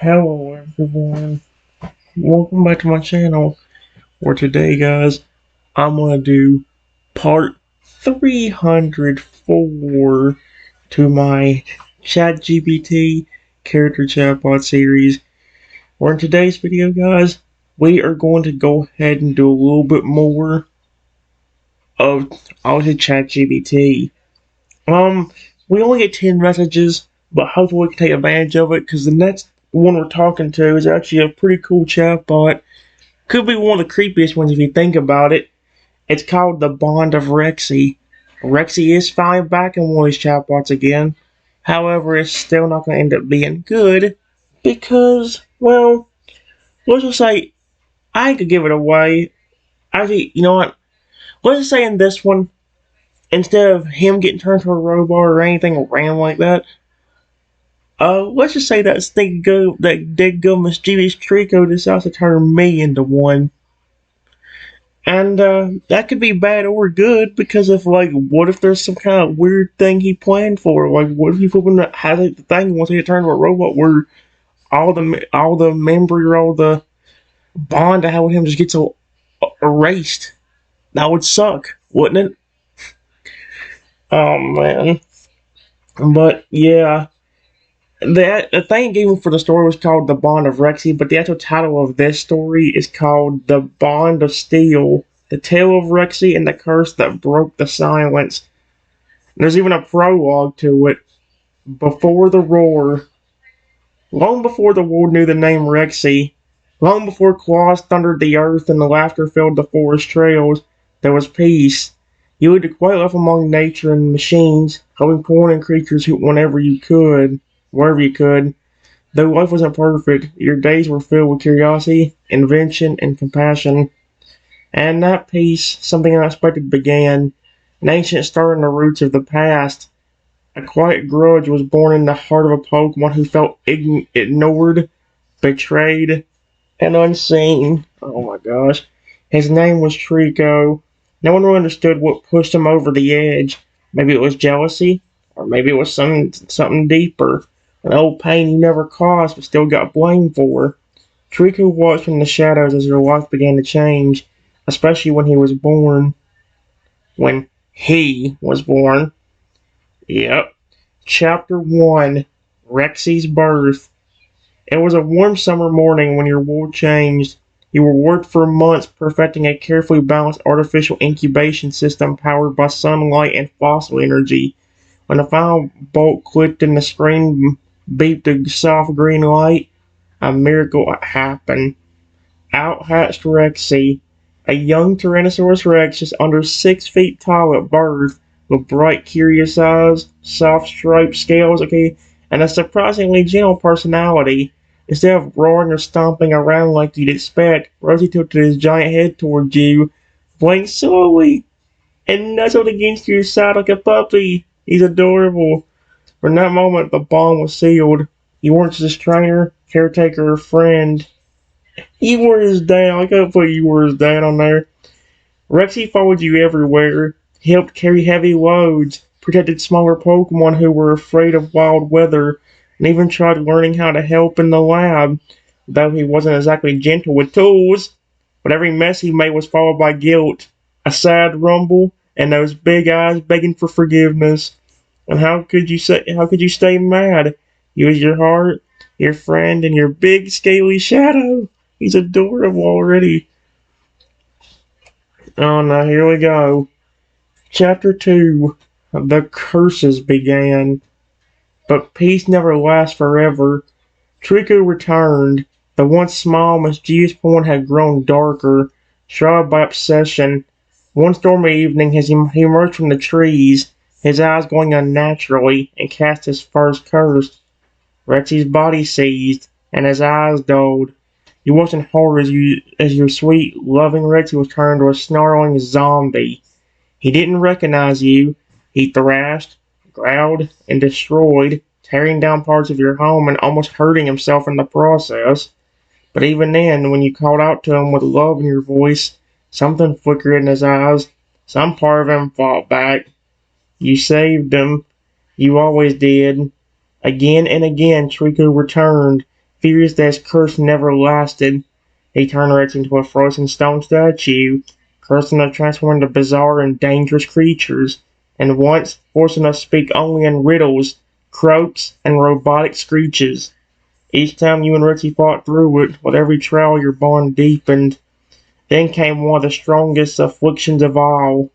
Hello everyone, welcome back to my channel, where today guys, I'm gonna do part 304 to my ChatGPT character chatbot series, where in today's video guys, we are going to go ahead and do a little bit more of obviously ChatGPT. We only get 10 messages, but hopefully we can take advantage of it, because the next one we're talking to is actually a pretty cool chatbot. Could be one of the creepiest ones if you think about it. It's called the Bond of Rexy. Rexy is finally back in one of these chatbots again. However, it's still not going to end up being good because, well, let's just say I could give it away. Actually, you know what? Let's just say in this one, instead of him getting turned into a robot or anything random like that, let's just say that big go mischievous Trico decides to turn me into one. And that could be bad or good because if what if there's some kind of weird thing he planned for? Like, what if he has the thing once he get turned into a robot where all the memory or all the bond I have with him just gets erased? That would suck, wouldn't it? Oh man. But yeah, the thing gave me for the story was called The Bond of Rexy, but the actual title of this story is called The Bond of Steel: The Tale of Rexy and the Curse That Broke the Silence. There's even a prologue to it. Before the roar, long before the world knew the name Rexy, long before claws thundered the earth and the laughter filled the forest trails, there was peace. You lived quite life among nature and machines, helping poor and creatures whenever you could, wherever you could. Though life wasn't perfect, your days were filled with curiosity, invention, and compassion. And in that peace, something unexpected began. An ancient star in the roots of the past. A quiet grudge was born in the heart of a Pokemon who felt ignored, betrayed, and unseen. Oh my gosh. His name was Trico. No one really understood what pushed him over the edge. Maybe it was jealousy, or maybe it was something deeper. An old pain he never caused but still got blamed for. Trico watched from the shadows as her life began to change, especially when he was born. When he was born. Yep. Chapter 1: Rexy's Birth. It was a warm summer morning when your world changed. You were worked for months perfecting a carefully balanced artificial incubation system powered by sunlight and fossil energy. When the final bolt clicked and the screen beeped a soft green light, a miracle happened. Out hatched Rexy, a young Tyrannosaurus Rex just under 6 feet tall at birth, with bright, curious eyes, soft striped scales, and a surprisingly gentle personality. Instead of roaring or stomping around like you'd expect, Rosie tilted his giant head towards you, blinked slowly, and nuzzled against your side like a puppy. He's adorable. From that moment, the bond was sealed. You weren't just a trainer, caretaker, or friend. You were his dad. I gotta put you were his dad on there. Rexy followed you everywhere. He helped carry heavy loads, protected smaller Pokemon who were afraid of wild weather, and even tried learning how to help in the lab, though he wasn't exactly gentle with tools. But every mess he made was followed by guilt, a sad rumble, and those big eyes begging for forgiveness. And how could you stay mad? He was your heart, your friend, and your big scaly shadow. He's adorable already. Oh no, here we go. Chapter 2: The Curses Began. But peace never lasts forever. Trico returned. The once small, mischievous point had grown darker, shrouded by obsession. One stormy evening, as he emerged from the trees, his eyes glowing unnaturally, and cast his first curse. Rexy's body seized, and his eyes dulled. You watched in horror as your sweet, loving Rexy was turned into a snarling zombie. He didn't recognize you. He thrashed, growled, and destroyed, tearing down parts of your home and almost hurting himself in the process. But even then, when you called out to him with love in your voice, something flickered in his eyes. Some part of him fought back. You saved him. You always did. Again and again, Trico returned, Furious that his curse never lasted, he turned Rex into a frozen stone statue, cursing them to transform into bizarre and dangerous creatures, and once forcing us to speak only in riddles, croaks, and robotic screeches. Each time you and Richie fought through it, with every trial your bond deepened. Then came one of the strongest afflictions of all.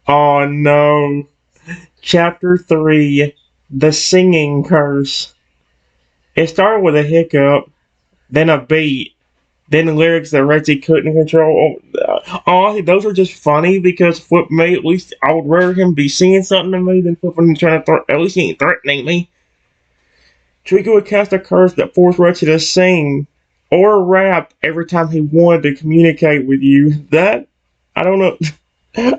Oh no. Chapter 3 The Singing Curse. It started with a hiccup, then a beat, then the lyrics that Reggie couldn't control. Honestly, those are just funny because Flip me, at least I would rather him be singing something to me than flipping trying to at least he ain't threatening me. Trico would cast a curse that forced Reggie to sing or rap every time he wanted to communicate with you. That, I don't know.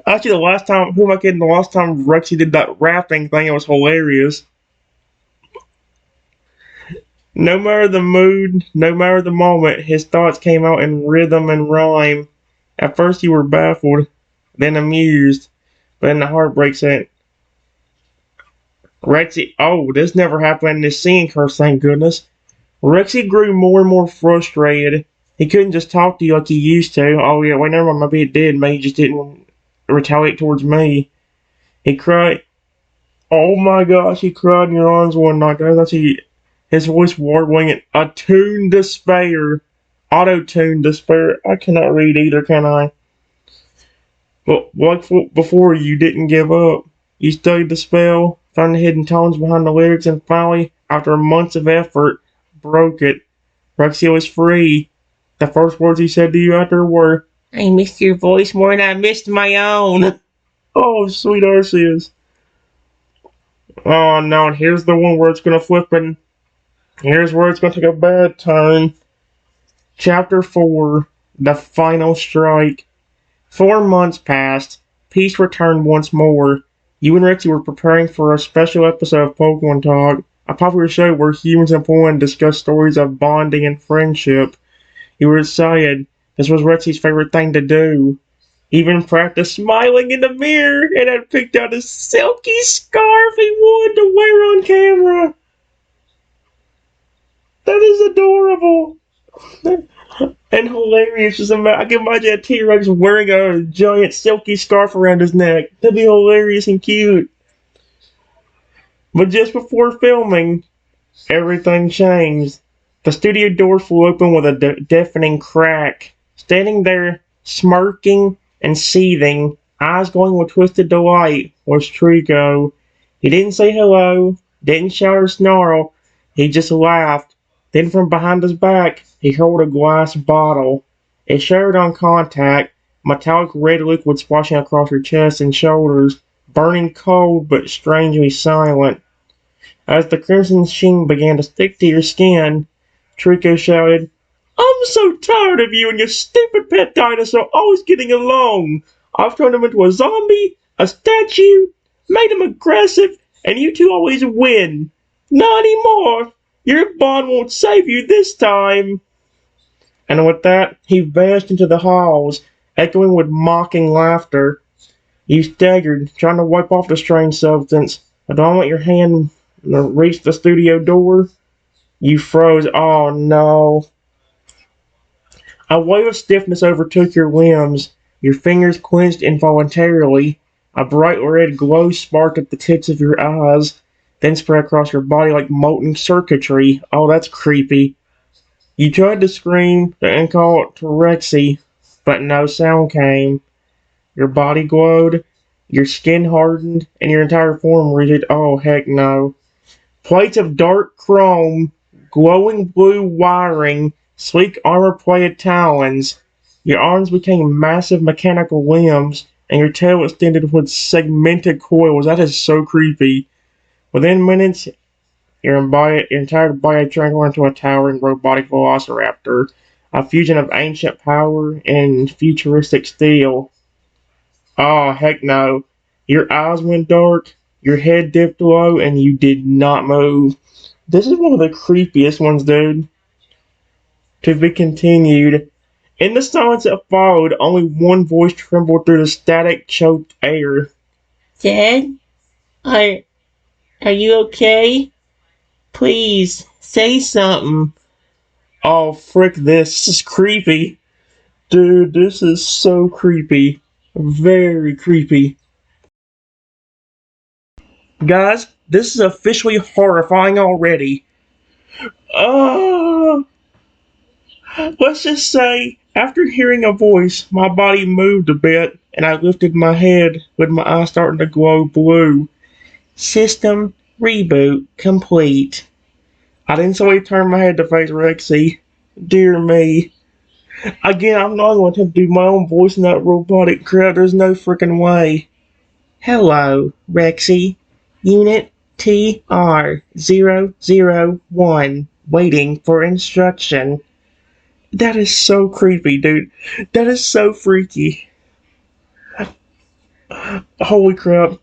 Actually, the last time, who am I kidding? The last time Rexy did that rapping thing, it was hilarious. No matter the mood, no matter the moment, his thoughts came out in rhythm and rhyme. At first you were baffled, then amused, but then the heartbreak set. Rexy, oh, this never happened in this singing curse, thank goodness. Rexy grew more and more frustrated. He couldn't just talk to you like he used to. Oh yeah, wait, never mind, maybe it did, maybe he just didn't retaliate towards me. He cried. Oh my gosh, he cried in your arms one night. That's his voice warbling in attuned despair. Auto-tuned despair. I cannot read either, can I? But like before, you didn't give up. You studied the spell, found the hidden tones behind the lyrics, and finally, after months of effort, broke it. Rexy was free. The first words he said to you after were, I missed your voice more than I missed my own. Oh, sweet Arceus. Oh no, and here's the one where it's gonna flip and here's where it's gonna take a bad turn. Chapter 4 The Final Strike. 4 months passed. Peace returned once more. You and Richie were preparing for a special episode of Pokemon Talk, a popular show where humans and Pokemon discuss stories of bonding and friendship. You were excited. This was Richie's favorite thing to do. Even practiced smiling in the mirror and had picked out a silky scarf he wanted to wear on camera. That is adorable. And hilarious. I can imagine a T-Rex wearing a giant silky scarf around his neck. That'd be hilarious and cute. But just before filming, everything changed. The studio door flew open with a deafening crack. Standing there, smirking and seething, eyes glowing with twisted delight, was Trico. He didn't say hello, didn't shout or snarl, he just laughed. Then from behind his back, he hurled a glass bottle. It shattered on contact, metallic red liquid splashing across your chest and shoulders, burning cold but strangely silent. As the crimson sheen began to stick to your skin, Trico shouted, I'm so tired of you and your stupid pet dinosaur always getting along. I've turned him into a zombie, a statue, made him aggressive, and you two always win. Not anymore. Your bond won't save you this time. And with that, he vanished into the halls, echoing with mocking laughter. You staggered, trying to wipe off the strange substance. But the moment your hand reached the studio door, you froze. Oh no. A wave of stiffness overtook your limbs. Your fingers clenched involuntarily. A bright red glow sparked at the tips of your eyes, then spread across your body like molten circuitry. Oh, that's creepy. You tried to scream and call to Rexy, but no sound came. Your body glowed, your skin hardened, and your entire form rigid. Oh, heck no. Plates of dark chrome, glowing blue wiring, sleek armor-plated talons. Your arms became massive mechanical limbs, and your tail extended with segmented coils. That is so creepy. Within minutes, your entire body transformed into a towering robotic velociraptor, a fusion of ancient power and futuristic steel. Oh, heck no. Your eyes went dark, your head dipped low, and you did not move. This is one of the creepiest ones, dude. To be continued. In the silence that followed, only one voice trembled through the static, choked air. Dad? Are you okay? Please, say something. Oh, frick this. This is creepy. Dude, this is so creepy. Very creepy. Guys, this is officially horrifying already. Oh, let's just say, after hearing a voice, my body moved a bit, and I lifted my head with my eyes starting to glow blue. System reboot complete. I didn't slowly turn my head to face Rexy. Dear me. Again, I'm not going to do my own voice in that robotic crap. There's no freaking way. Hello, Rexy. Unit TR-001. Waiting for instruction. That is so creepy, dude. That is so freaky. Holy crap.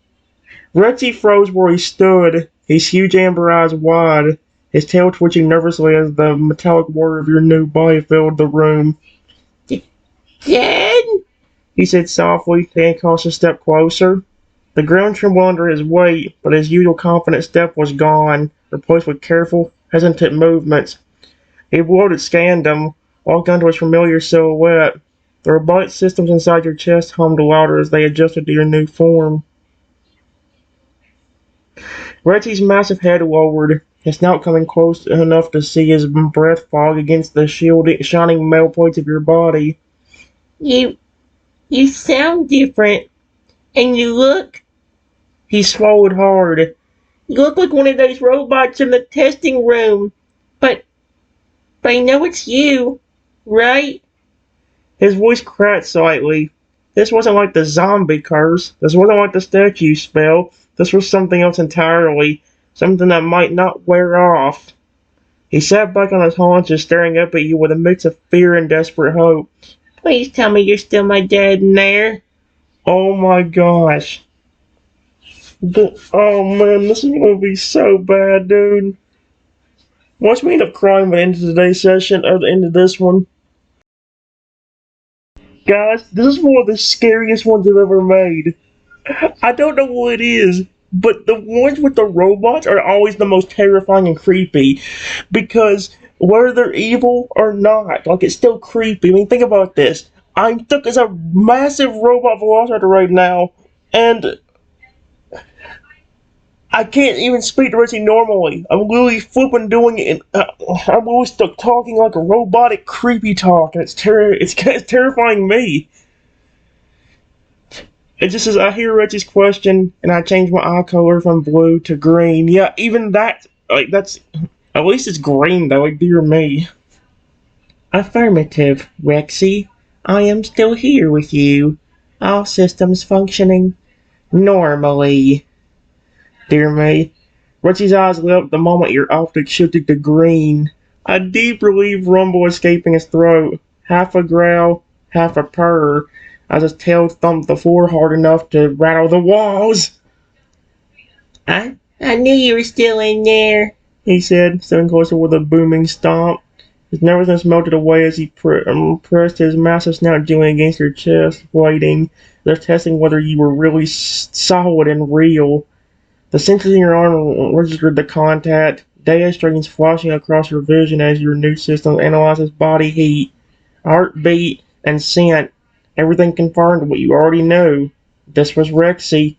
Rexy froze where he stood, his huge amber eyes wide, his tail twitching nervously as the metallic whir of your new body filled the room. Dad? He said softly, taking a cautious step closer. The ground trembled under his weight, but his usual confident step was gone, replaced with careful, hesitant movements. He bloated scanned him, walked onto his familiar silhouette. The robotic systems inside your chest hummed louder as they adjusted to your new form. Retsy's massive head lowered, his snout coming close enough to see his breath fog against the shining metal plates of your body. You sound different, and you look. He swallowed hard. You look like one of those robots in the testing room. But I know it's you, right? His voice cracked slightly. This wasn't like the zombie curse. This wasn't like the statue spell. This was something else entirely. Something that might not wear off. He sat back on his haunches, staring up at you with a mix of fear and desperate hope. Please tell me you're still my dad in there. Oh my gosh. Oh man, this is gonna be so bad, dude. Watch me end up crying by the end of today's session, or the end of this one. Guys, this is one of the scariest ones I've ever made. I don't know what it is, but the ones with the robots are always the most terrifying and creepy. Because whether they're evil or not, like it's still creepy. I mean, think about this. I'm stuck as a massive robot velociraptor right now, and I can't even speak to Richie normally. I'm literally flipping doing it, and I'm always stuck talking like a robotic, creepy talk, and it's terrifying me. It just says I hear Richie's question, and I change my eye color from blue to green. Yeah, even that, like that's at least it's green though. Like dear me. Affirmative, Rexy. I am still here with you. All systems functioning normally. Dear me. Richie's eyes lit up the moment your optics shifted to green. A deep relief rumble escaping his throat. Half a growl, half a purr, as his tail thumped the floor hard enough to rattle the walls. I knew you were still in there, he said, stepping closer with a booming stomp. His nervousness melted away as he pressed his massive snout gently against your chest, waiting, as if testing whether you were really solid and real. The sensors in your arm registered the contact, data streams flashing across your vision as your new system analyzes body heat, heartbeat, and scent. Everything confirmed what you already knew. This was Rexy.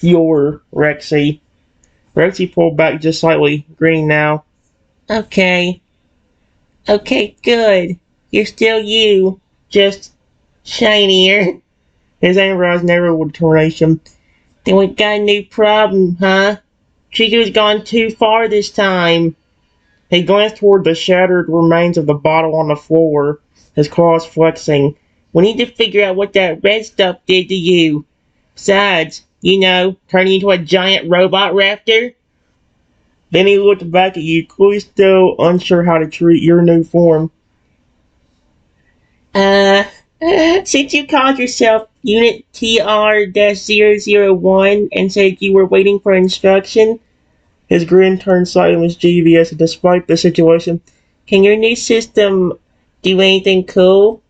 Your Rexy. Rexy pulled back just slightly, grinning now. Okay. Okay, good. You're still you. Just shinier. His amber eyes narrowed with determination. Then we got a new problem, huh? Chico's gone too far this time. He glanced toward the shattered remains of the bottle on the floor, his claws flexing. We need to figure out what that red stuff did to you. Besides, turning into a giant robot raptor. Then he looked back at you, clearly still unsure how to treat your new form. Uh, since you called yourself Unit TR-001 and said you were waiting for instruction, his grin turned slightly mischievous despite the situation. Can your new system do anything cool?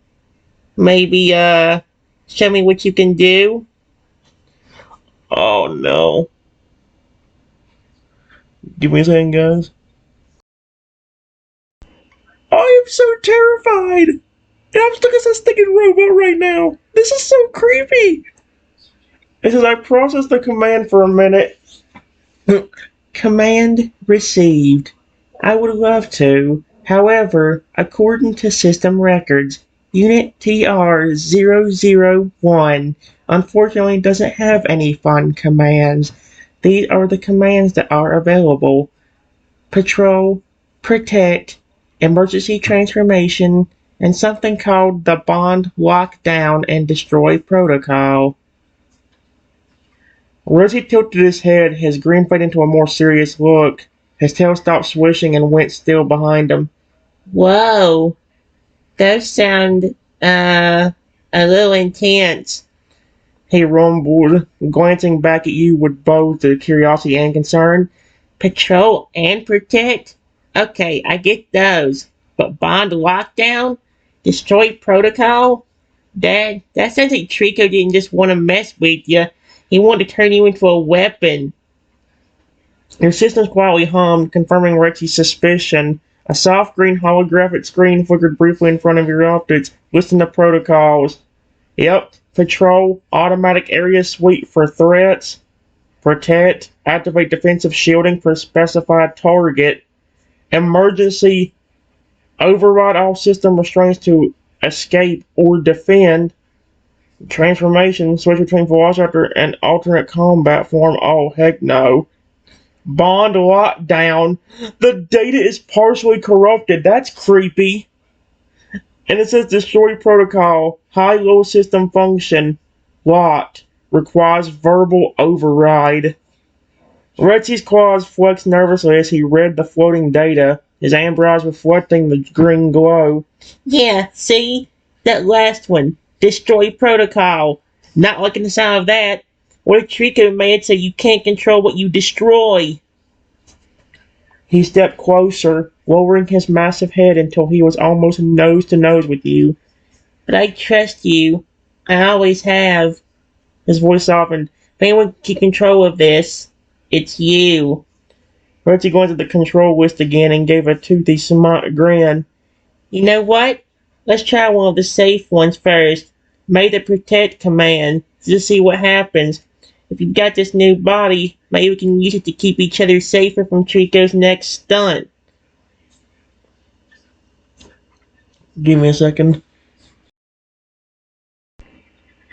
Maybe, show me what you can do? Oh no. Give me a second, guys. I am so terrified. And I'm stuck as a stinking robot right now. This is so creepy. It says I processed the command for a minute. Command received. I would love to. However, according to system records, Unit TR-001 unfortunately doesn't have any fun commands. These are the commands that are available. Patrol, Protect, Emergency Transformation, and something called the Bond Lockdown and Destroy Protocol. Rosie tilted his head, his grin faded into a more serious look. His tail stopped swishing and went still behind him. Whoa, those sound, a little intense, he rumbled, glancing back at you with both curiosity and concern. Patrol and protect? Okay, I get those. But bond lockdown? Destroy protocol? Dad, that sounds like Trico didn't just want to mess with you. He wanted to turn you into a weapon. Your systems quietly hummed, confirming Rexy's suspicion. A soft green holographic screen flickered briefly in front of your optics. Listen to protocols. Yep. Patrol, automatic area sweep for threats. Protect, activate defensive shielding for specified target. Emergency, override all system restraints to escape or defend. Transformation, switch between Velociraptor and alternate combat form. Oh, heck no. Bond lockdown. The data is partially corrupted. That's creepy. And it says destroy protocol. High-low system function. Locked. Requires verbal override. Retsy's claws flexed nervously as he read the floating data, his amber eyes reflecting the green glow. Yeah, see? That last one. Destroy protocol. Not liking the sound of that. What if Trico made so you can't control what you destroy? He stepped closer, lowering his massive head until he was almost nose to nose with you. But I trust you. I always have. His voice softened. If anyone can keep control of this, it's you. Retsy glanced at the control list again and gave a toothy grin. You know what? Let's try one of the safe ones first. Make the protect command. Just see what happens. If you've got this new body, maybe we can use it to keep each other safer from Trico's next stunt. Give me a second.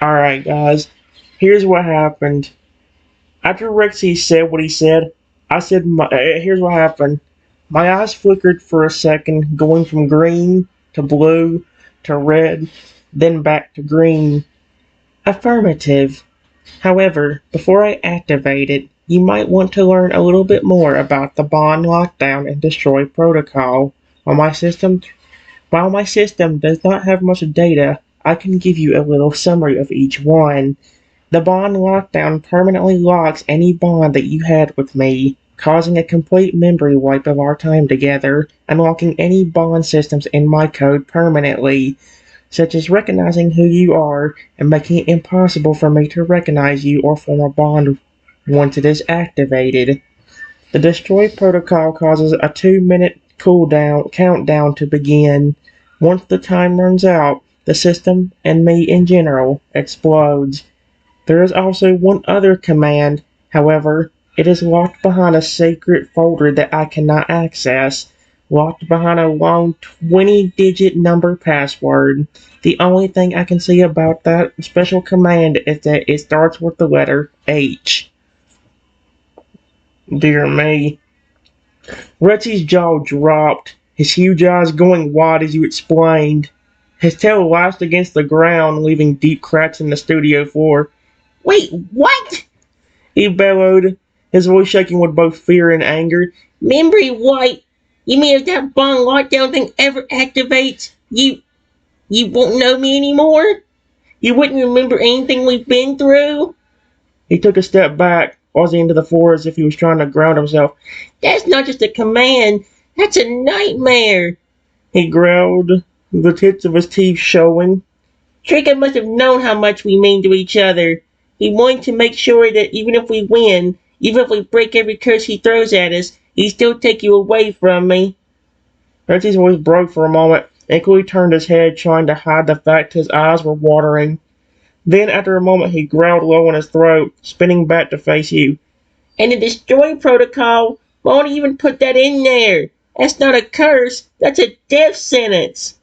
Alright, guys. Here's what happened. After Rexy said what he said, here's what happened. My eyes flickered for a second, going from green to blue to red, then back to green. Affirmative. However, before I activate it, you might want to learn a little bit more about the Bond Lockdown and Destroy protocol. While my system does not have much data, I can give you a little summary of each one. The Bond Lockdown permanently locks any bond that you had with me, causing a complete memory wipe of our time together, unlocking any bond systems in my code permanently, such as recognizing who you are and making it impossible for me to recognize you or form a bond once it is activated. The Destroy protocol causes a 2-minute countdown to begin. Once the time runs out, the system, and me in general, explodes. There is also one other command, however, it is locked behind a secret folder that I cannot access, locked behind a long 20-digit number password. The only thing I can see about that special command is that it starts with the letter H. Dear me. Retsy's jaw dropped, his huge eyes going wide as you explained. His tail lashed against the ground, leaving deep cracks in the studio floor. Wait, what? He bellowed, his voice shaking with both fear and anger. Memory wipe? You mean if that bond lockdown thing ever activates, you won't know me anymore? You wouldn't remember anything we've been through? He took a step back, pausing into the floor as if he was trying to ground himself. That's not just a command, that's a nightmare, he growled, the tips of his teeth showing. Trico must have known how much we mean to each other. He wanted to make sure that even if we win, even if we break every curse he throws at us, he'd still take you away from me. Retsy's voice broke for a moment. Equally turned his head, trying to hide the fact his eyes were watering. Then, after a moment, he growled low in his throat, spinning back to face you. And the destroy protocol won't even put that in there. That's not a curse, that's a death sentence.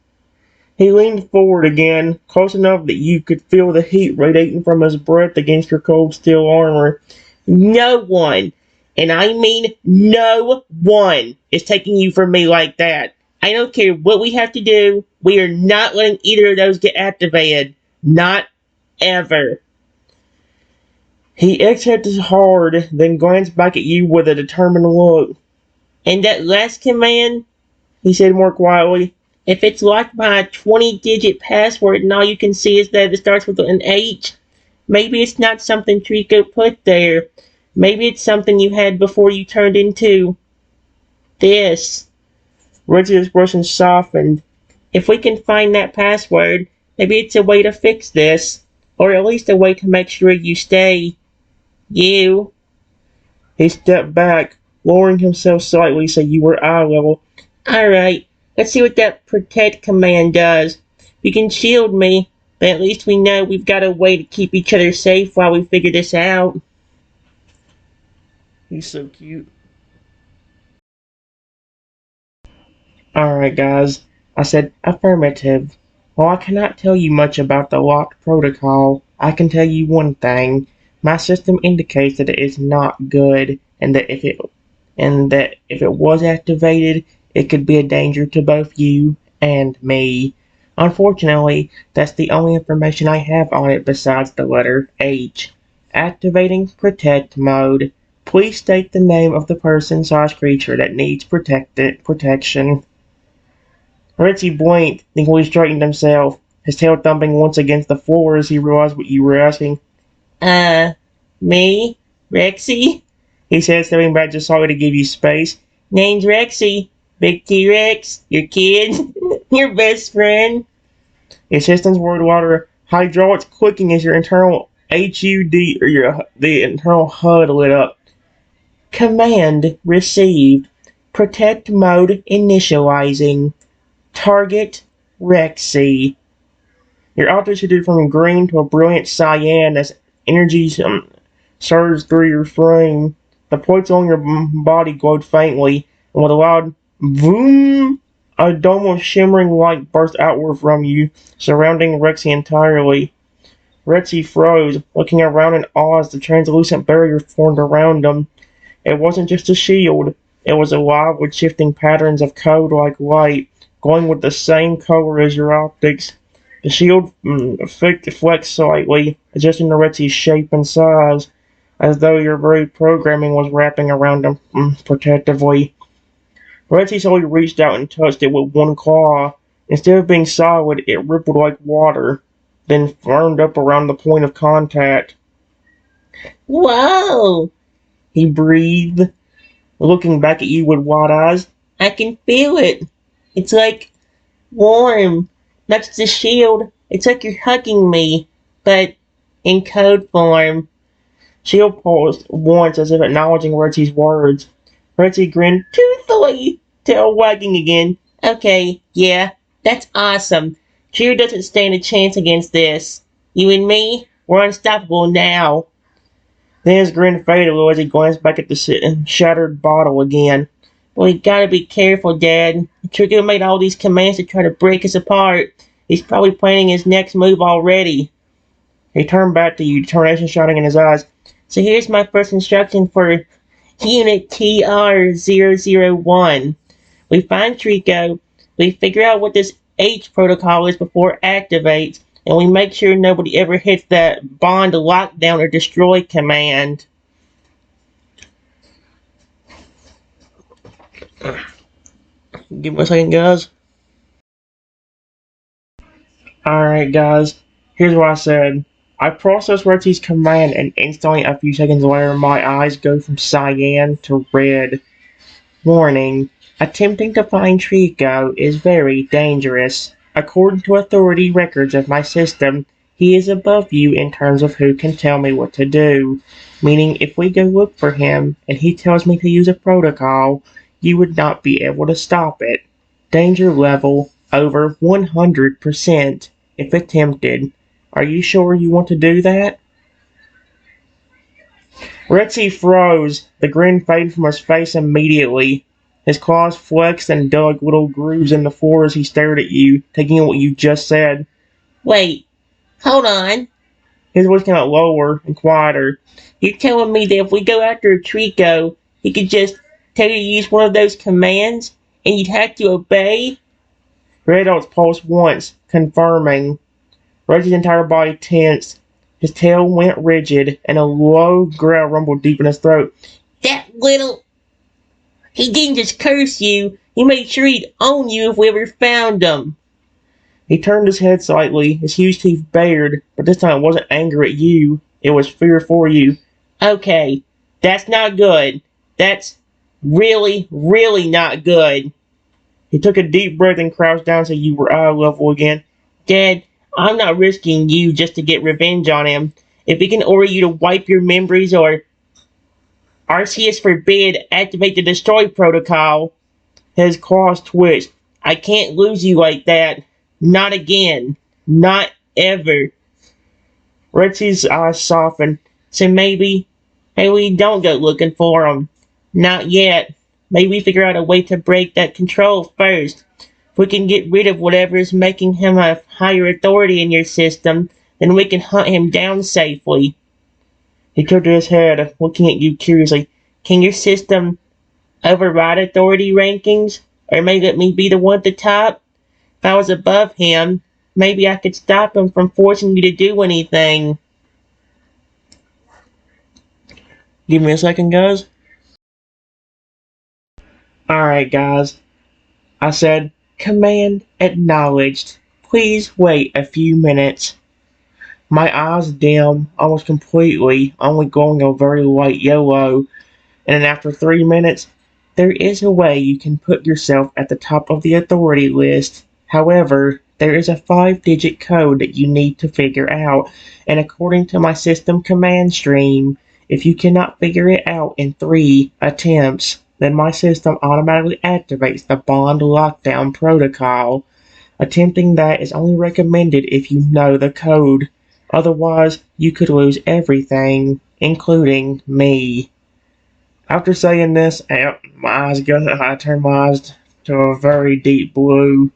He leaned forward again, close enough that you could feel the heat radiating from his breath against your cold steel armor. No one, and I mean no one, is taking you from me like that. I don't care what we have to do, we are not letting either of those get activated. Not ever. He exhaled hard, then glanced back at you with a determined look. And that last command, he said more quietly, if it's locked by a 20-digit password and all you can see is that it starts with an H, maybe it's not something Trico put there. Maybe it's something you had before you turned into this. Reggie's expression softened. If we can find that password, maybe it's a way to fix this. Or at least a way to make sure you stay. You. He stepped back, lowering himself slightly so you were eye level. Alright, let's see what that protect command does. You can shield me, but at least we know we've got a way to keep each other safe while we figure this out. He's so cute. Alright guys, I said affirmative. While I cannot tell you much about the locked protocol, I can tell you one thing. My system indicates that it is not good, and that if it was activated, it could be a danger to both you and me. Unfortunately, that's the only information I have on it besides the letter H. Activating protect mode. Please state the name of the person/creature that needs protection. Ritzy blinked, then he straightened himself, his tail thumping once against the floor as he realized what you were asking. Me? Rexy? He said, stepping back just slightly to give you space. Name's Rexy. Big T-Rex. Your kid. Your best friend. Your system's word louder. Hydraulics clicking as your internal HUD or the internal HUD lit up. Command received. Protect mode initializing. Target Rexy. Your object shifted from green to a brilliant cyan as energy surged through your frame. The points on your body glowed faintly, and with a loud boom, a dome of shimmering light burst outward from you, surrounding Rexy entirely. Rexy froze, looking around in awe as the translucent barrier formed around him. It wasn't just a shield, it was alive with shifting patterns of code like light, glowing with the same color as your optics. The shield flexed slightly, adjusting the Retsy's shape and size, as though your very programming was wrapping around him protectively. Retsy slowly reached out and touched it with one claw. Instead of being solid, it rippled like water, then firmed up around the point of contact. Whoa! He breathed, looking back at you with wide eyes. I can feel it. It's like warm. That's the shield. It's like you're hugging me, but in code form. Shield paused once as if acknowledging Retsy's words. Retsy grinned toothfully, tail wagging again. Okay, yeah, that's awesome. Shield doesn't stand a chance against this. You and me, we're unstoppable now. Then his grin faded a little as he glanced back at the shattered bottle again. Well, you gotta be careful, Dad. Trico made all these commands to try to break us apart. He's probably planning his next move already. He turned back to you, determination shining in his eyes. So here's my first instruction for Unit TR-001. We find Trico, we figure out what this H protocol is before it activates, and we make sure nobody ever hits that bond lockdown or destroy command. Give me a second, guys. Alright, guys. Here's what I said. I process Retsy's command, and instantly, a few seconds later, my eyes go from cyan to red. Warning. Attempting to find Trico is very dangerous. According to authority records of my system, he is above you in terms of who can tell me what to do. Meaning, if we go look for him, and he tells me to use a protocol, you would not be able to stop it. Danger level over 100% if attempted. Are you sure you want to do that? Rexy froze. The grin faded from his face immediately. His claws flexed and dug little grooves in the floor as he stared at you, taking in what you just said. Wait, hold on. His voice came out lower and quieter. You're telling me that if we go after Trico, he could just tell you to use one of those commands and you'd have to obey? Red Oaks pulsed once, confirming. Reggie's entire body tensed. His tail went rigid, and a low growl rumbled deep in his throat. That little... He didn't just curse you. He made sure he'd own you if we ever found him. He turned his head slightly, his huge teeth bared, but this time it wasn't anger at you. It was fear for you. Okay, that's not good. That's really, really not good. He took a deep breath and crouched down so you were eye level again. Dad, I'm not risking you just to get revenge on him. If he can order you to wipe your memories or, Arceus forbid, activate the destroy protocol. His claws twitched. I can't lose you like that. Not again. Not ever. Retsy's eyes softened. So maybe we don't go looking for him. Not yet. Maybe we figure out a way to break that control first. If we can get rid of whatever is making him a higher authority in your system, then we can hunt him down safely. He tilted his head, looking at you curiously. Can your system override authority rankings? Or maybe let me be the one at the top? If I was above him, maybe I could stop him from forcing you to do anything. Give me a second, guys. Alright, guys. I said, command acknowledged. Please wait a few minutes. My eyes dim almost completely, only glowing a very light yellow. And then after 3 minutes, there is a way you can put yourself at the top of the authority list. However, there is a 5-digit code that you need to figure out, and according to my system command stream, if you cannot figure it out in 3 attempts, then my system automatically activates the bond lockdown protocol. Attempting that is only recommended if you know the code. Otherwise, you could lose everything, including me. After saying this, I turned my eyes to a very deep blue.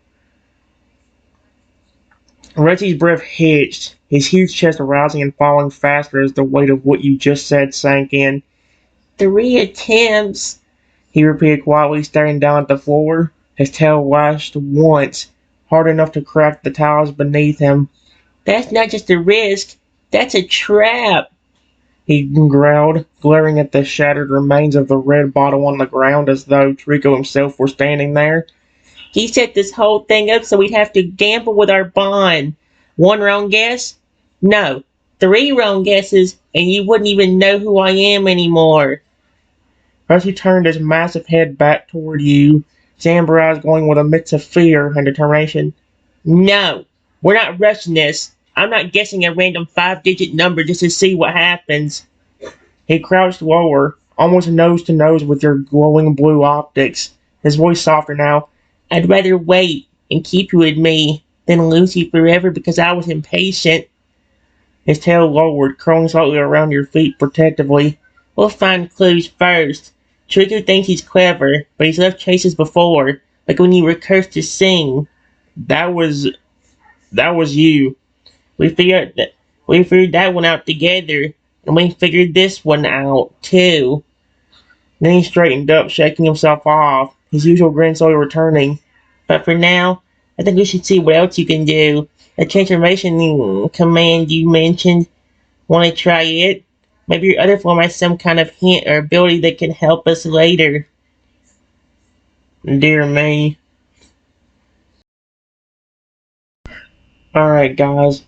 Reggie's breath hitched, his huge chest rising and falling faster as the weight of what you just said sank in. 3 attempts, he repeated quietly, staring down at the floor. His tail lashed once, hard enough to crack the tiles beneath him. That's not just a risk, that's a trap, he growled, glaring at the shattered remains of the red bottle on the ground as though Trico himself were standing there. He set this whole thing up so we'd have to gamble with our bond. 1 wrong guess? No. 3 wrong guesses, and you wouldn't even know who I am anymore. As he turned his massive head back toward you, his amber eyes glowing with a mix of fear and determination. No, we're not rushing this. I'm not guessing a random 5-digit number just to see what happens. He crouched lower, almost nose to nose with your glowing blue optics, his voice softer now. I'd rather wait and keep you with me than lose you forever because I was impatient. His tail lowered, curling slightly around your feet protectively. We'll find clues first. Trico thinks he's clever, but he's left traces before, like when you were cursed to sing. That was you. We figured that one out together, and we figured this one out too. Then he straightened up, shaking himself off, his usual grin slowly returning. But for now, I think we should see what else you can do. The transformation command you mentioned. Want to try it? Maybe your other form has some kind of hint or ability that can help us later. Dear me. Alright, guys.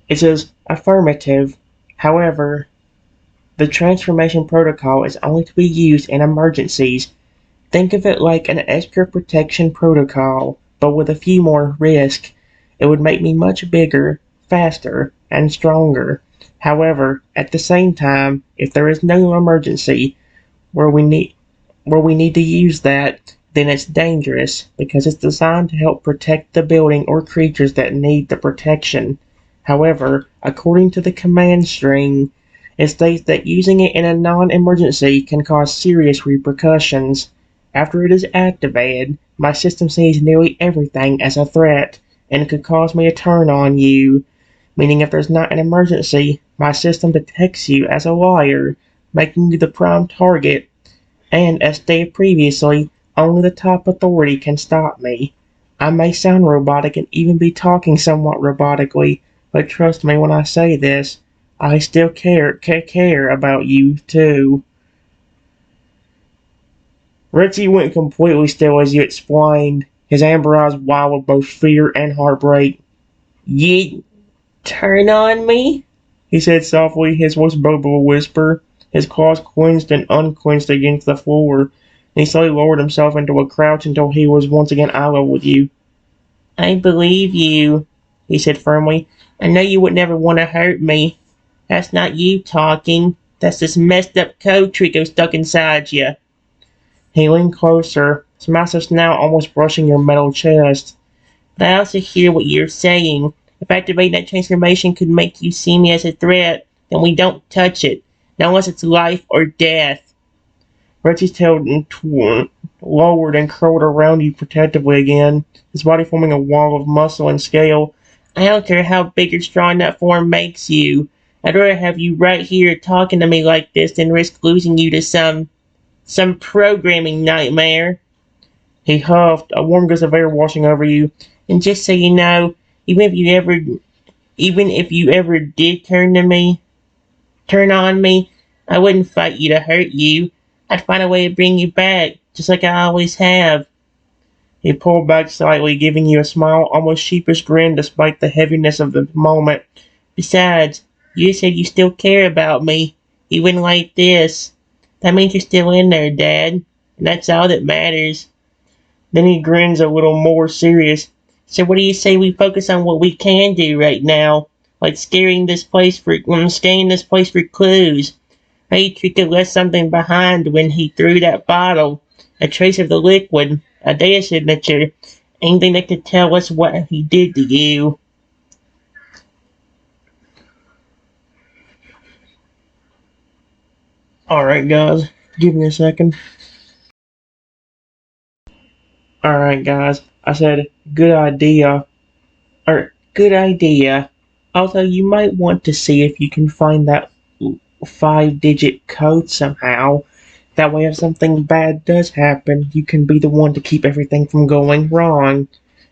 It says affirmative. However, the transformation protocol is only to be used in emergencies. Think of it like an extra protection protocol, but with a few more risks. It would make me much bigger, faster, and stronger. However, at the same time, if there is no emergency where we need to use that, then it's dangerous because it's designed to help protect the building or creatures that need the protection. However, according to the command string, it states that using it in a non-emergency can cause serious repercussions. After it is activated, my system sees nearly everything as a threat and could cause me to turn on you, meaning if there's not an emergency, my system detects you as a liar, making you the prime target, and as stated previously, only the top authority can stop me. I may sound robotic and even be talking somewhat robotically, but trust me when I say this, I still care about you too. Richie went completely still as you explained, his amber eyes wild with both fear and heartbreak. You turn on me? He said softly, his voice broke a whisper. His claws clenched and unclenched against the floor, and he slowly lowered himself into a crouch until he was once again eye level with you. I believe you, he said firmly. I know you would never want to hurt me. That's not you talking. That's this messed up code Trico stuck inside you. He leaned closer, his massive snout almost brushing your metal chest. But I also hear what you're saying. If activating that transformation could make you see me as a threat, then we don't touch it. Not unless it's life or death. Reggie's tail lowered and curled around you protectively again, his body forming a wall of muscle and scale. I don't care how big or strong that form makes you. I'd rather have you right here talking to me like this than risk losing you to some programming nightmare. He huffed, a warm gust of air washing over you. And just so you know, even if you ever even if you ever did turn on me, I wouldn't fight you to hurt you. I'd find a way to bring you back, just like I always have. He pulled back slightly, giving you a smile, almost sheepish grin despite the heaviness of the moment. Besides, you said you still care about me, even like this. That means you're still in there, Dad. And that's all that matters. Then he grins a little more serious. So what do you say we focus on what we can do right now? Like scanning this place for clues. Maybe Trico left something behind when he threw that bottle. A trace of the liquid, a data signature, anything that could tell us what he did to you. Alright guys, give me a second. Alright guys, I said good idea. Good idea. Although you might want to see if you can find that 5-digit code somehow. That way if something bad does happen, you can be the one to keep everything from going wrong.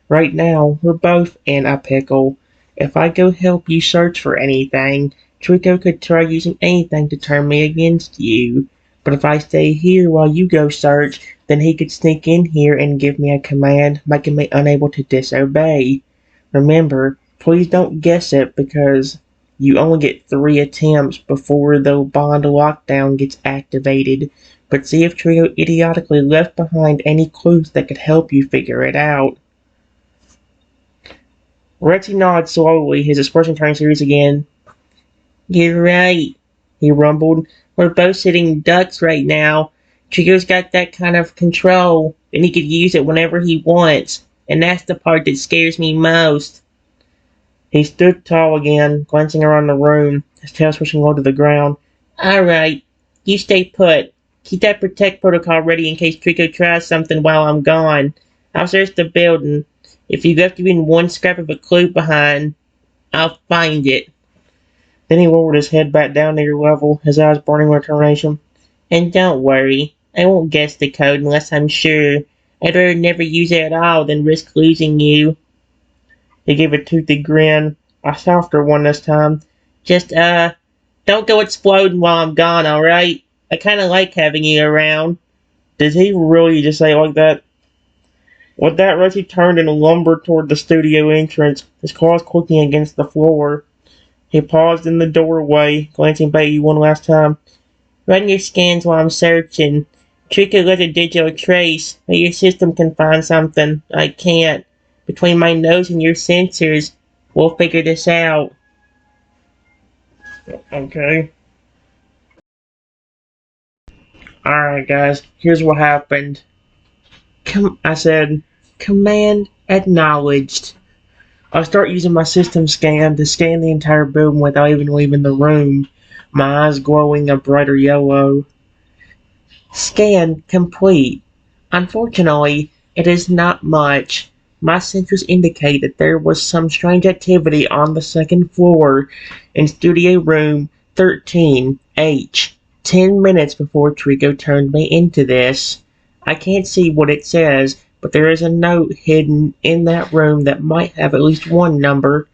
Right now, we're both in a pickle. If I go help you search for anything, Trico could try using anything to turn me against you. But if I stay here while you go search, then he could sneak in here and give me a command, making me unable to disobey. Remember, please don't guess it because you only get 3 attempts before the bond lockdown gets activated. But see if Trio idiotically left behind any clues that could help you figure it out. Retzi nodded slowly, his expression turning serious again. You're right, he rumbled. We're both sitting ducks right now. Trio's got that kind of control, and he could use it whenever he wants. And that's the part that scares me most. He stood tall again, glancing around the room, his tail swishing low to the ground. Alright, you stay put. Keep that protect protocol ready in case Trico tries something while I'm gone. I'll search the building. If you left even one scrap of a clue behind, I'll find it. Then he lowered his head back down to your level, his eyes burning with determination. And don't worry, I won't guess the code unless I'm sure. I'd rather never use it at all than risk losing you. He gave a toothy grin, a softer one this time. Just, don't go exploding while I'm gone, alright? I kinda like having you around. Did he really just say it like that? With that, Rusty turned and lumbered toward the studio entrance, his claws clicking against the floor. He paused in the doorway, glancing back at you one last time. Run your scans while I'm searching. Trico left a digital trace, but your system can find something. I can't. Between my nose and your sensors, we'll figure this out. Okay. Alright, guys, here's what happened. I said, command acknowledged. I start using my system scan to scan the entire building without even leaving the room, my eyes glowing a brighter yellow. Scan complete. Unfortunately, it is not much. My sensors indicate that there was some strange activity on the second floor in studio room 13H 10 minutes before Trico turned me into this. I can't see what it says, but there is a note hidden in that room that might have at least one number.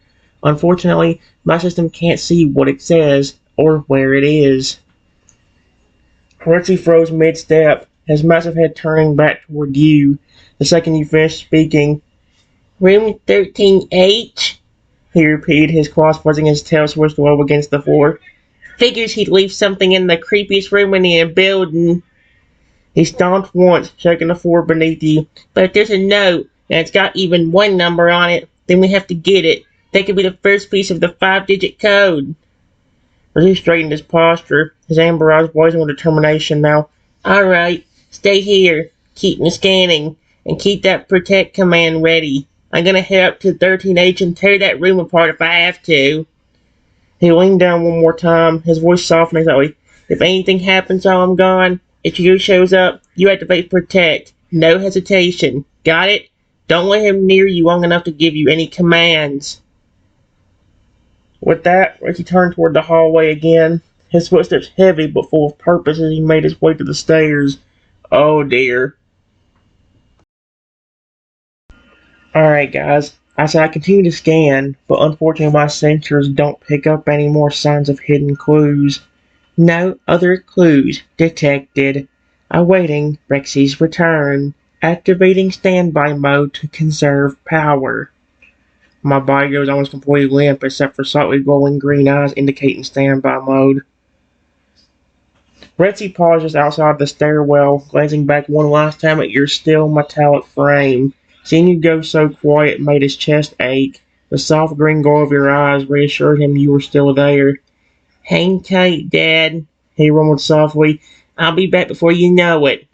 Unfortunately, my system can't see what it says or where it is. Ritzy froze mid-step, his massive head turning back toward you. The second you finished speaking, Room 13H? He repeated, his claws fuzzing, his tail swished low against the floor. Figures he'd leave something in the creepiest room in the building. He stomped once, shaking the floor beneath you. But if there's a note, and it's got even one number on it, then we have to get it. That could be the first piece of the 5-digit code. As he straightened his posture, his amber eyes blazing with determination now. Alright, stay here. Keep me scanning. And keep that protect command ready. I'm gonna head up to 13H and tear that room apart if I have to. He leaned down one more time, his voice softening slightly. If anything happens while I'm gone, if you shows up, you activate protect. No hesitation. Got it? Don't let him near you long enough to give you any commands. With that, Ricky turned toward the hallway again, his footsteps heavy but full of purpose as he made his way to the stairs. Oh dear. Alright guys, I said I continue to scan, but unfortunately my sensors don't pick up any more signs of hidden clues. No other clues detected. Awaiting Rexy's return. Activating standby mode to conserve power. My body goes almost completely limp except for slightly glowing green eyes indicating standby mode. Retsy pauses outside the stairwell, glancing back one last time at your still metallic frame. Seeing you go so quiet made his chest ache. The soft green glow of your eyes reassured him you were still there. Hang tight, Dad, he rumbled softly. I'll be back before you know it.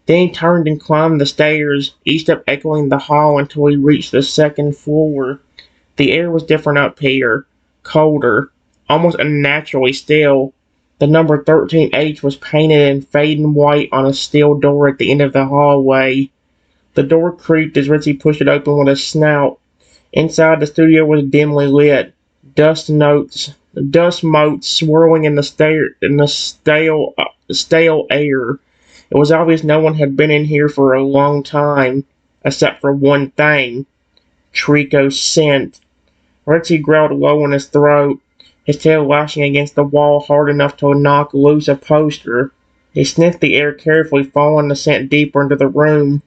Then he turned and climbed the stairs, each step echoing the hall until he reached the second floor. The air was different up here, colder, almost unnaturally still. The number 13H was painted in fading white on a steel door at the end of the hallway. The door creaked as Ritzy pushed it open with a snout. Inside, the studio was dimly lit, dust motes swirling in the stale air. It was obvious no one had been in here for a long time, except for one thing: Trico's scent. Ritzy growled low in his throat, his tail lashing against the wall hard enough to knock loose a poster. He sniffed the air carefully, following the scent deeper into the room.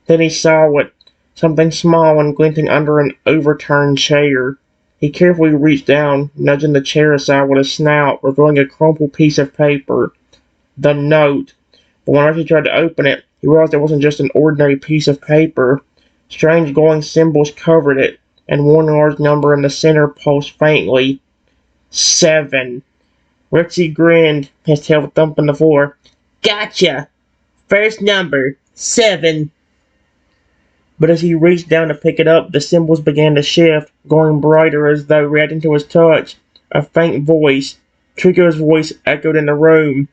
Then he saw it, something small and glinting under an overturned chair. He carefully reached down, nudging the chair aside with his snout, revealing a crumpled piece of paper. The note. But when Archie tried to open it, he realized it wasn't just an ordinary piece of paper. Strange glowing symbols covered it, and one large number in the center pulsed faintly. 7. Rixie grinned, his tail thumping the floor. Gotcha! First number, 7. But as he reached down to pick it up, the symbols began to shift, going brighter as though reacting to his touch. A faint voice, Trico's voice, echoed in the room.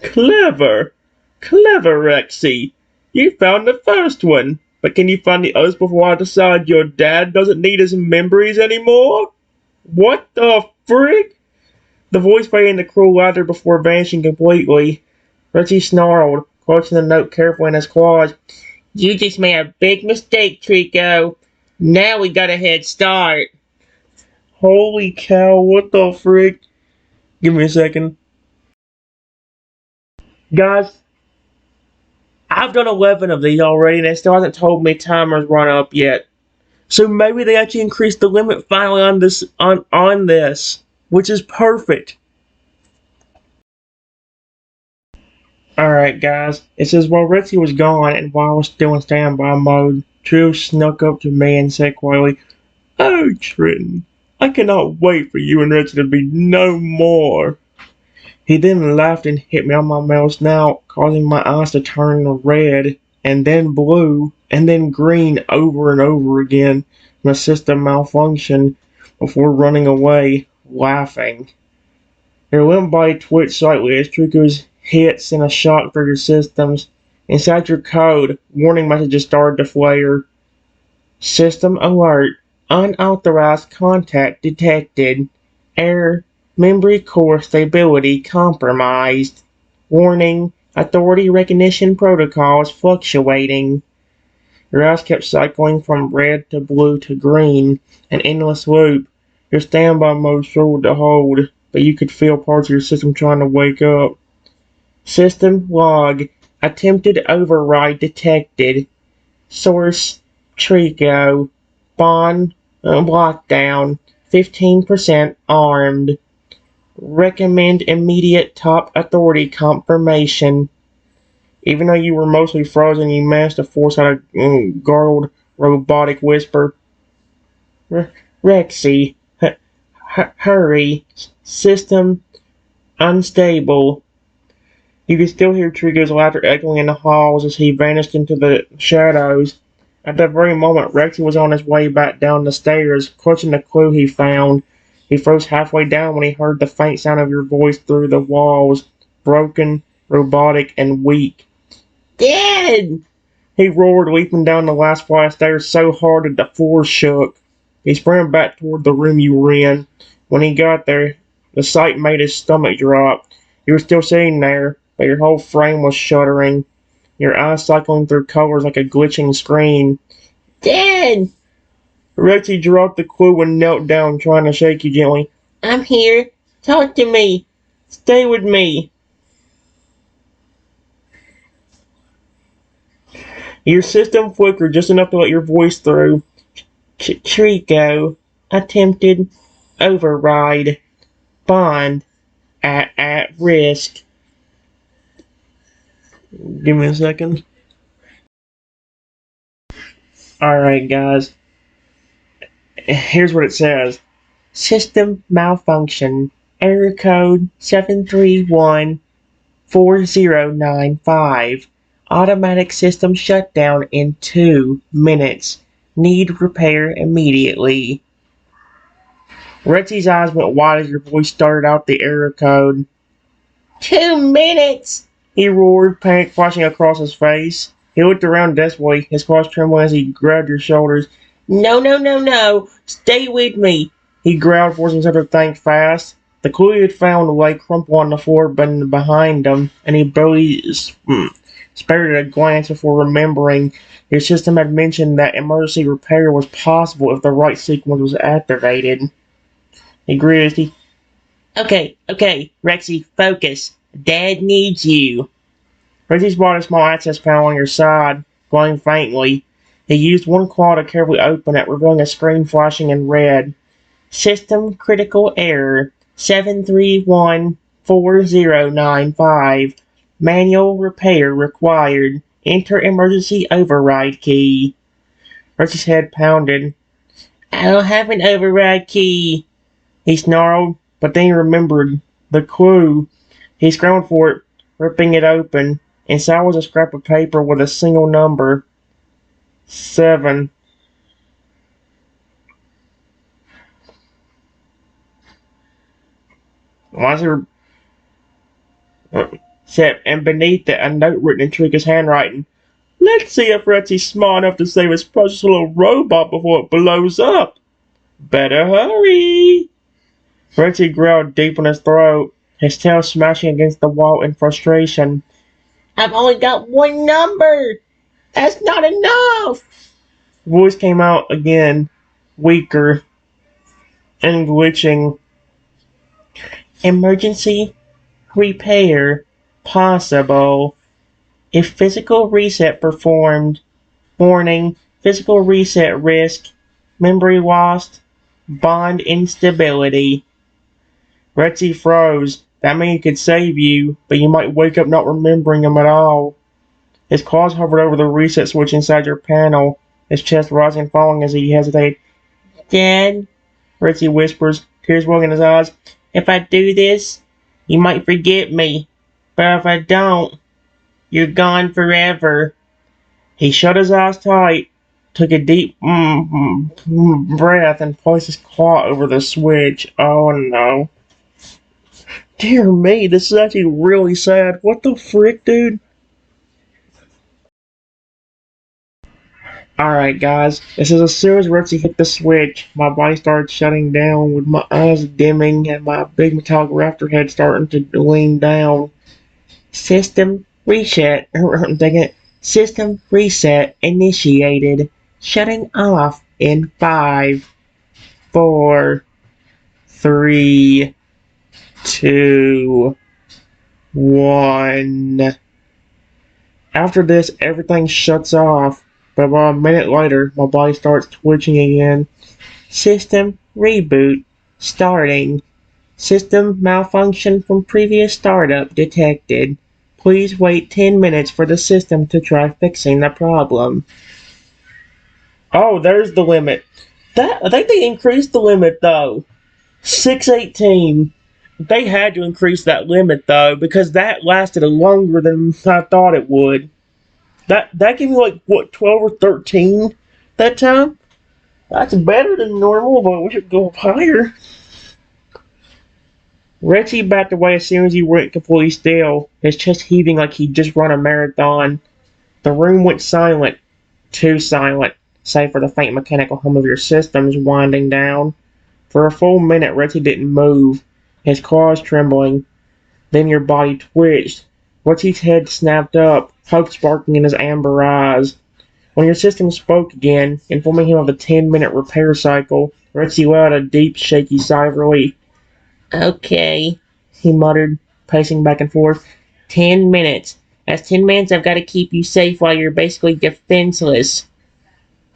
Clever! Clever, Rexy! You found the first one, but can you find the others before I decide your dad doesn't need his memories anymore? What the frick? The voice faded into cruel laughter before vanishing completely. Rexy snarled, clutching the note carefully in his claws. You just made a big mistake, Trico. Now we got a head start. Holy cow, what the frick? Give me a second. Guys, I've done 11 of these already and it still hasn't told me timer's run up yet. So maybe they actually increased the limit finally on this, which is perfect. Alright guys, it says while Rexy was gone and while I was still in standby mode, Trill snuck up to me and said quietly, Oh Trenton, I cannot wait for you and Rexy to be no more. He then laughed and hit me on my mouth snout, causing my eyes to turn red. and then blue, and then green over and over again from a system malfunction before running away, laughing. Your limb body twitched slightly as Trico's hit sent a shock through your systems. Inside your code, warning messages started to flare. System alert. Unauthorized contact detected. Error. Memory core stability compromised. Warning. Authority recognition protocols fluctuating. Your eyes kept cycling from red to blue to green, an endless loop. Your standby mode struggled to hold, but you could feel parts of your system trying to wake up. System log. Attempted override detected. Source Trico. Bond lockdown. 15% armed. Recommend immediate top authority confirmation. Even though you were mostly frozen, you managed to force out a gargled, robotic whisper. Rexy, hurry. System unstable. You could still hear Trico's laughter echoing in the halls as he vanished into the shadows. At that very moment, Rexy was on his way back down the stairs, clutching the clue he found. He froze halfway down when he heard the faint sound of your voice through the walls, broken, robotic, and weak. Dead! He roared, leaping down the last flight of stairs so hard that the floor shook. He sprang back toward the room you were in. When he got there, the sight made his stomach drop. You were still sitting there, but your whole frame was shuddering, your eyes cycling through colors like a glitching screen. Dead! Rexy dropped the clue and knelt down, trying to shake you gently. I'm here. Talk to me. Stay with me. Your system flickered just enough to let your voice through. Trico. Attempted. Override. Bond. At risk. Give me a second. Alright, guys. Here's what it says. System malfunction. Error code 7314095. Automatic system shutdown in 2 minutes. Need repair immediately. Retsy's eyes went wide as your voice started out the error code. 2 minutes! He roared, panic flashing across his face. He looked around desperately, his claws trembling as he grabbed your shoulders. No, no, no, no! Stay with me! He growled, forcing himself to think fast. The clue he had found lay crumpled on the floor behind him, and he barely spared it a glance before remembering your system had mentioned that emergency repair was possible if the right sequence was activated. He gritted. Okay, Rexy, focus. Dad needs you. Rexy spotted a small access panel on your side, glowing faintly. He used one claw to carefully open it, revealing a screen flashing in red. System critical error 7314095. Manual repair required. Enter emergency override key. Rexy's head pounded. I don't have an override key, he snarled, but then he remembered the clue. He scrambled for it, ripping it open. Inside was a scrap of paper with a single number. 7. And beneath it, a note written in Trico's handwriting. Let's see if Retsy's smart enough to save his precious little robot before it blows up. Better hurry. Retsy growled deep in his throat, his tail smashing against the wall in frustration. I've only got one number! That's not enough! The voice came out again, weaker and glitching. Emergency repair possible. If physical reset performed. Warning, physical reset risk. Memory lost. Bond instability. Retsy froze. That meant he could save you, but you might wake up not remembering him at all. His claws hovered over the reset switch inside your panel, his chest rising and falling as he hesitated. Dad, Retsy whispers, tears welling in his eyes. If I do this, you might forget me. But if I don't, you're gone forever. He shut his eyes tight, took a deep breath, and placed his claw over the switch. Oh no. Dear me, this is actually really sad. What the frick, dude? Alright, guys. This is as soon as Rexy hit the switch, my body started shutting down with my eyes dimming and my big metallic raptor head starting to lean down. System reset. Dang it. System reset initiated. Shutting off in 5, 4, 3, 2, 1. After this, everything shuts off, but about a minute later, my body starts twitching again. System reboot starting. System malfunction from previous startup detected. Please wait 10 minutes for the system to try fixing the problem. Oh, there's the limit. I think they increased the limit though. 618. They had to increase that limit though because that lasted longer than I thought it would. That gave me like what 12 or 13 that time. That's better than normal, but we should go up higher. Reggie backed away as soon as he went completely still, his chest heaving like he'd just run a marathon. The room went silent, too silent, save for the faint mechanical hum of your systems winding down. For a full minute, Reggie didn't move, his claws trembling. Then your body twitched. Reggie's head snapped up, hope sparkling in his amber eyes. When your system spoke again, informing him of a 10-minute repair cycle, Reggie let out a deep, shaky sigh of relief. Okay, he muttered, pacing back and forth. 10 minutes. That's 10 minutes I've got to keep you safe while you're basically defenseless.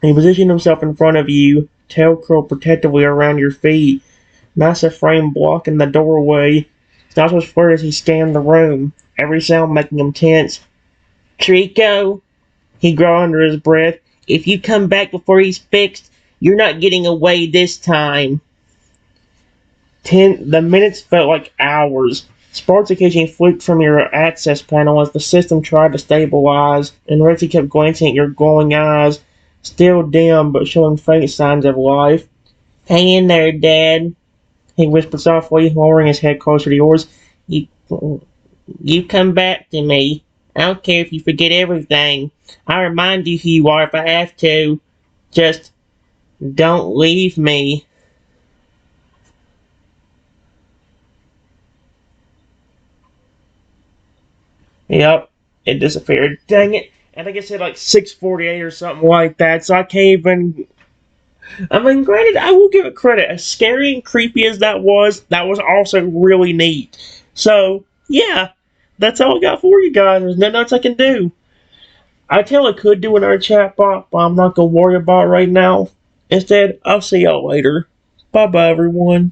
He positioned himself in front of you, tail curled protectively around your feet, massive frame blocking the doorway. His nostrils flared as he scanned the room, every sound making him tense. Trico, he growled under his breath, if you come back before he's fixed, you're not getting away this time. The minutes felt like hours. Sparks occasionally flicked from your access panel as the system tried to stabilize, and Reggie kept glancing at your glowing eyes, still dim but showing faint signs of life. Hang in there, Dad, he whispered softly, lowering his head closer to yours. You, you come back to me. I don't care if you forget everything. I'll remind you who you are if I have to. Just don't leave me. Yep, it disappeared. Dang it. I think it said like 648 or something like that, so I can't even. I mean, granted, I will give it credit. As scary and creepy as that was also really neat. So, yeah, that's all I got for you guys. There's nothing else I can do. I tell I could do another chatbot, but I'm not going to worry about it right now. Instead, I'll see y'all later. Bye bye, everyone.